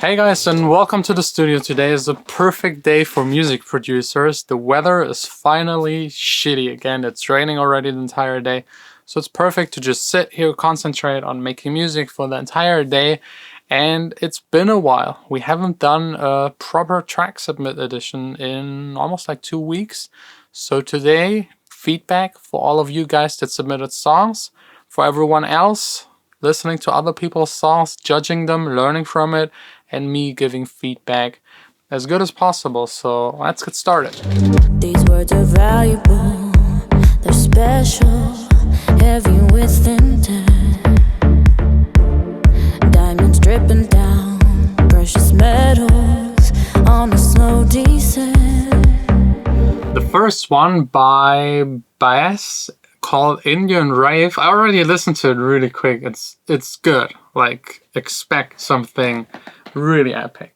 Hey guys, and welcome to the studio. Today is a perfect day for music producers. The weather is finally shitty again. It's raining already the entire day. So it's perfect to just sit here, concentrate on making music for the entire day. And it's been a while. We haven't done a proper track submit edition in almost like 2 weeks. So today, feedback for all of you guys that submitted songs. For everyone else, listening to other people's songs, judging them, learning from it, and me giving feedback as good as possible. So let's get started. These words are valuable, they're special, heavy with intent. Diamonds dripping down, precious metals on a slow descent. The first one by Baez called Indian Rave. I already listened to it really quick. It's good. Like, expect something really epic.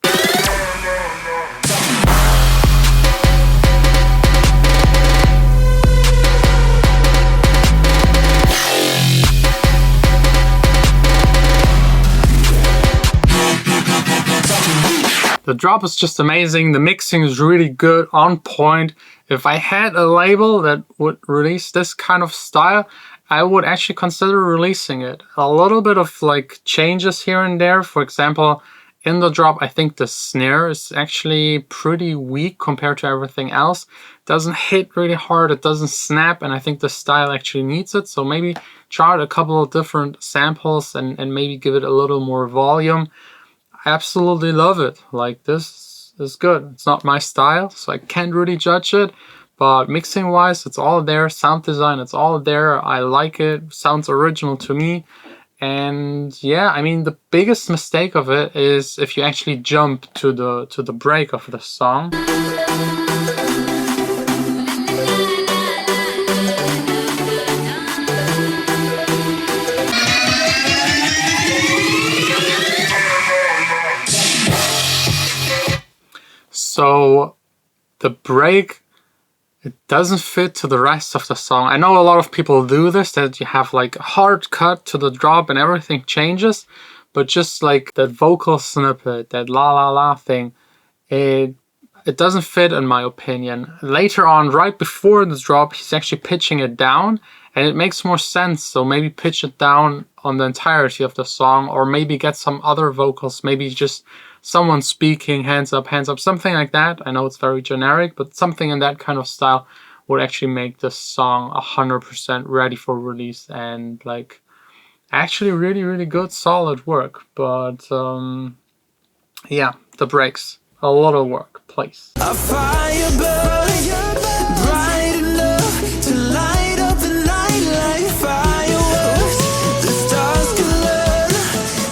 The drop is just amazing. The mixing is really good, on point. If I had a label that would release this kind of style, I would actually consider releasing it. A little bit of like changes here and there. For example, in the drop, I think the snare is actually pretty weak compared to everything else. It doesn't hit really hard, it doesn't snap, and I think the style actually needs it. So maybe try out a couple of different samples and maybe give it a little more volume. I absolutely love it. Like, this is good. It's not my style, so I can't really judge it. But mixing wise, it's all there. Sound design, it's all there. I like it. Sounds original to me. And yeah, I mean, the biggest mistake of it is if you actually jump to the break of the song. So the break, it doesn't fit to the rest of the song. I know a lot of people do this, that you have like a hard cut to the drop and everything changes, but just like that vocal snippet, that la la la thing, it doesn't fit in my opinion. Later on, right before the drop, he's actually pitching it down and it makes more sense. So maybe pitch it down on the entirety of the song, or maybe get some other vocals, maybe just someone speaking, hands up, something like that. I know it's very generic, but something in that kind of style would actually make this song 100% ready for release and like actually really, really good, solid work. But yeah, the breaks, a lot of work, please. A fire burning bright enough to light up the night like fireworks. The stars can learn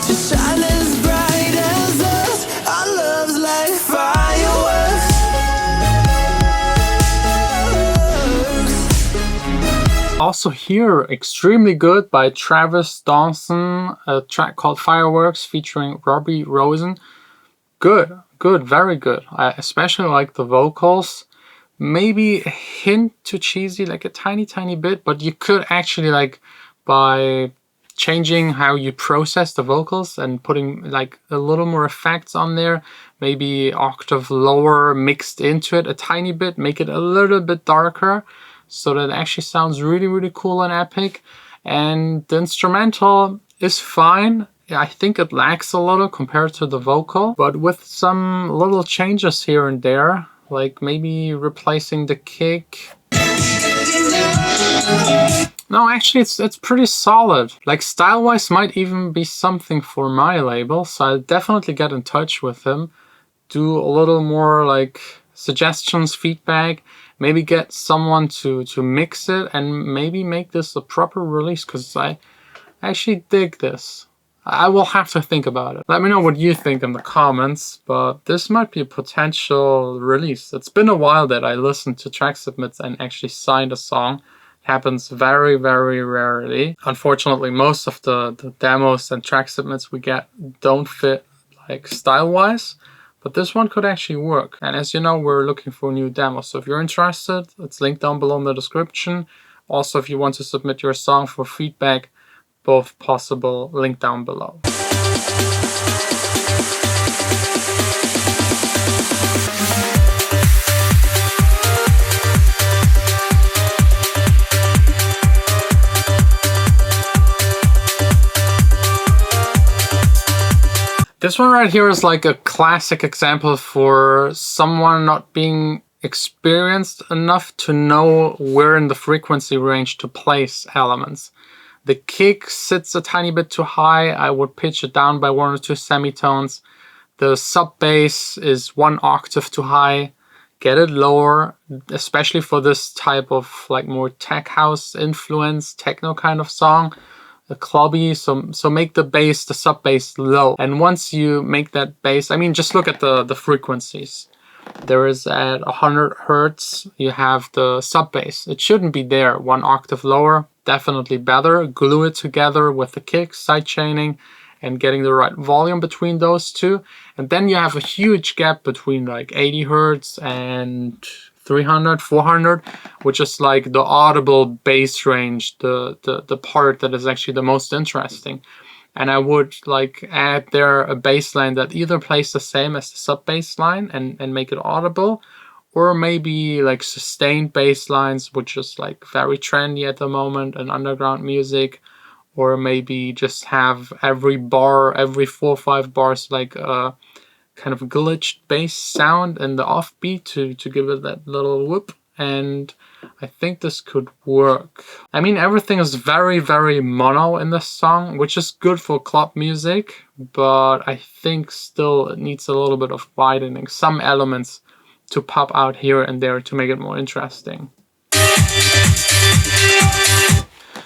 to shine as bright as us. Our love's like fireworks. Also here, extremely good by Travis Dawson, a track called Fireworks featuring Robbie Rosen. Good, very good. I especially like the vocals. Maybe a hint too cheesy, like a tiny bit, but you could actually, like, by changing how you process the vocals and putting like a little more effects on there, maybe octave lower mixed into it a tiny bit, make it a little bit darker, so that it actually sounds really, really cool and epic. And the instrumental is fine. I think it lacks a little compared to the vocal, but with some little changes here and there, like maybe replacing the kick. No, actually it's pretty solid. Like, style-wise might even be something for my label, so I'll definitely get in touch with him. Do a little more like suggestions, feedback, maybe get someone to mix it and maybe make this a proper release, because I actually dig this. I will have to think about it. Let me know what you think in the comments, but this might be a potential release. It's been a while that I listened to track submits and actually signed a song. It happens very, very rarely. Unfortunately, most of the demos and track submits we get don't fit like style-wise, but this one could actually work. And as you know, we're looking for new demos. So if you're interested, it's linked down below in the description. Also, if you want to submit your song for feedback, both possible, link down below. This one right here is like a classic example for someone not being experienced enough to know where in the frequency range to place elements. The kick sits a tiny bit too high. I would pitch it down by 1 or 2 semitones. The sub bass is 1 octave too high. Get it lower, especially for this type of like more tech house influence, techno kind of song. A clubby, so make the bass, the sub bass low. And once you make that bass, I mean, just look at the frequencies. There is at 100 hertz, you have the sub bass. It shouldn't be there, 1 octave lower, definitely better. Glue it together with the kick, side chaining, and getting the right volume between those two. And then you have a huge gap between like 80 hertz and 300, 400, which is like the audible bass range, the part that is actually the most interesting. And I would like add there a bass line that either plays the same as the sub bass line and make it audible, or maybe like sustained bass lines, which is like very trendy at the moment in underground music, or maybe just have every bar, every 4 or 5 bars, like a kind of glitched bass sound in the offbeat to give it that little whoop. And I think this could work. I mean, everything is very, very mono in this song, which is good for club music, but I think still it needs a little bit of widening, some elements to pop out here and there to make it more interesting.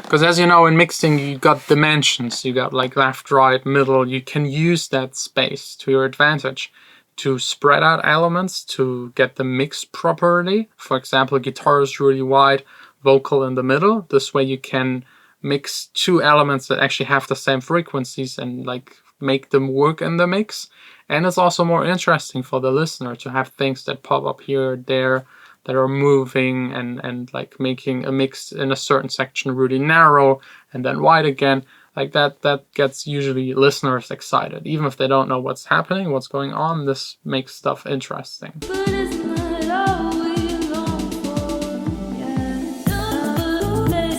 Because as you know, in mixing, you got dimensions. You got like left, right, middle. You can use that space to your advantage to spread out elements to get them mixed properly. For example, guitar is really wide, vocal in the middle. This way you can mix 2 elements that actually have the same frequencies and like make them work in the mix. And it's also more interesting for the listener to have things that pop up here, there, that are moving and like making a mix in a certain section really narrow and then wide again. Like that gets usually listeners excited. Even if they don't know what's happening, what's going on, this makes stuff interesting. But isn't that all we long for? Yeah.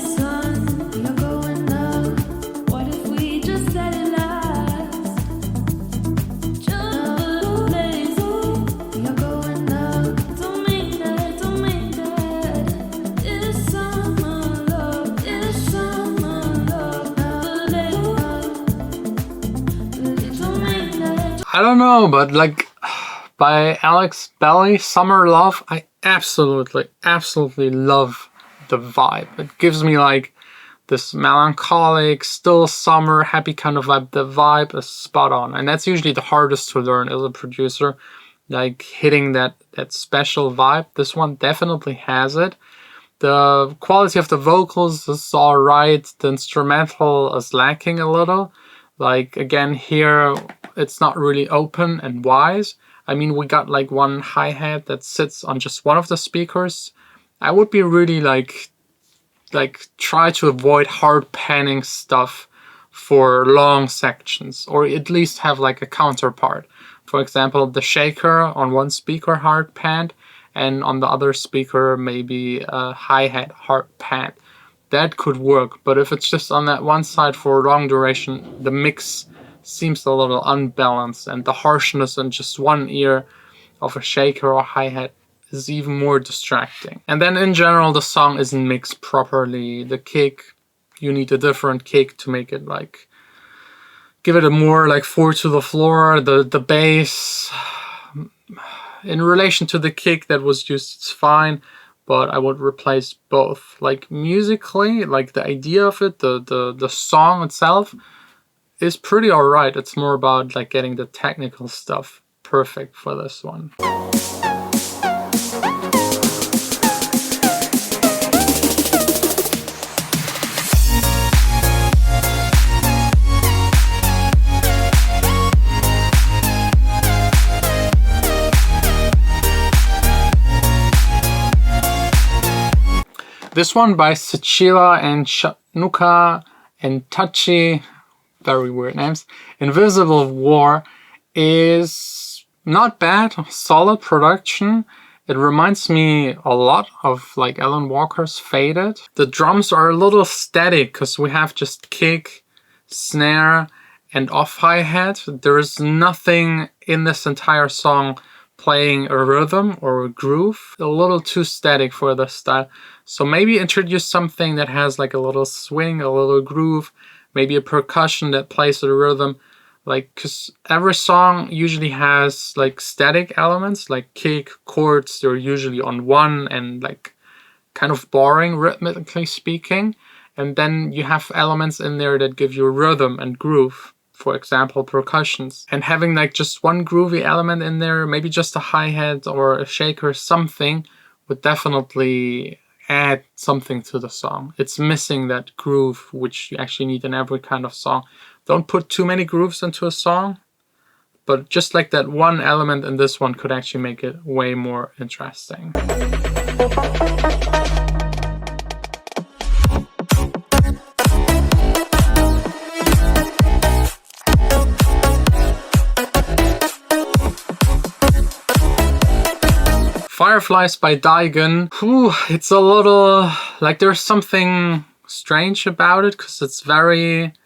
Sun, you're going up. What if we just let it last? Just you're going up. Don't mean that. It's summer love. It's summer love. I don't know, but like by Alex Belly, Summer Love, I absolutely love the vibe. It gives me like this melancholic, still summer, happy kind of vibe. The vibe is spot on. And that's usually the hardest to learn as a producer, like hitting that special vibe. This one definitely has it. The quality of the vocals is all right. The instrumental is lacking a little. Like again here, it's not really open and wise. I mean, we got like one hi-hat that sits on just one of the speakers. I would be really like try to avoid hard panning stuff for long sections, or at least have like a counterpart. For example, the shaker on one speaker hard panned, and on the other speaker maybe a hi-hat hard panned. That could work, but if it's just on that one side for a long duration, the mix seems a little unbalanced, and the harshness in just one ear of a shaker or hi-hat is even more distracting. And then in general, the song isn't mixed properly. The kick, you need a different kick to make it like, give it a more like 4 to the floor. The bass, in relation to the kick that was used, it's fine, but I would replace both. Like musically, like the idea of it, the song itself is pretty alright. It's more about like getting the technical stuff perfect for this one. This one by Sechila and Chatnuka and Tachi, very weird names, Invisible War, is not bad, solid production. It reminds me a lot of like Alan Walker's Faded. The drums are a little static because we have just kick, snare, and off hi-hat. There is nothing in this entire song playing a rhythm or a groove. A little too static for this style. So maybe introduce something that has like a little swing, a little groove, maybe a percussion that plays a rhythm. Like, cause every song usually has like static elements, like kick, chords, they're usually on one and like kind of boring rhythmically speaking. And then you have elements in there that give you rhythm and groove. For example, percussions. And having like just one groovy element in there, maybe just a hi-hat or a shaker, something would definitely add something to the song. It's missing that groove, which you actually need in every kind of song. Don't put too many grooves into a song, but just like that one element in this one could actually make it way more interesting. Fireflies by Daigen. Whew, it's a little like there's something strange about it because it's like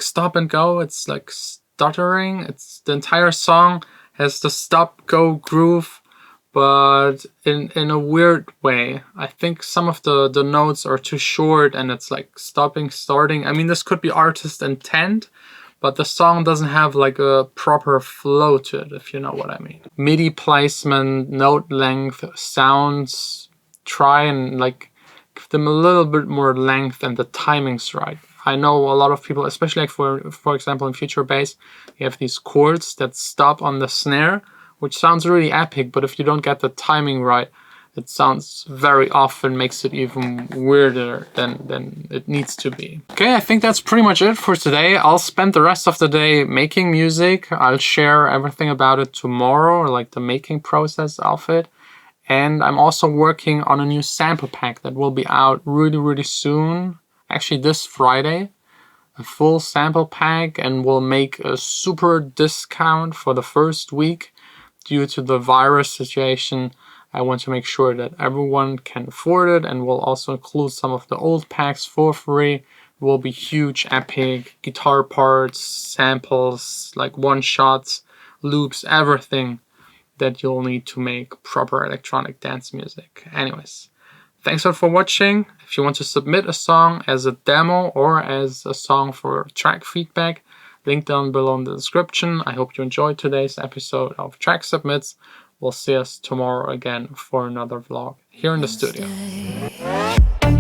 stop and go. It's like stuttering. It's the entire song has the stop go groove, but in a weird way. I think some of the notes are too short and it's like stopping, starting. I mean, this could be artist intent, but the song doesn't have like a proper flow to it, if you know what I mean. MIDI placement, note length, sounds, try and like give them a little bit more length and the timing's right. I know a lot of people, especially like for example in future bass, you have these chords that stop on the snare, which sounds really epic, but if you don't get the timing right, it sounds very off and makes it even weirder than it needs to be. Okay, I think that's pretty much it for today. I'll spend the rest of the day making music. I'll share everything about it tomorrow, like the making process of it. And I'm also working on a new sample pack that will be out really soon. Actually this Friday. A full sample pack, and we'll make a super discount for the first week. Due to the virus situation, I want to make sure that everyone can afford it, and we'll also include some of the old packs for free. It will be huge, epic guitar parts, samples, like one-shots, loops, everything that you'll need to make proper electronic dance music. Anyways, thanks a lot for watching. If you want to submit a song as a demo or as a song for track feedback, link down below in the description. I hope you enjoyed today's episode of Track Submits. We'll see us tomorrow again for another vlog here in the studio. Stay.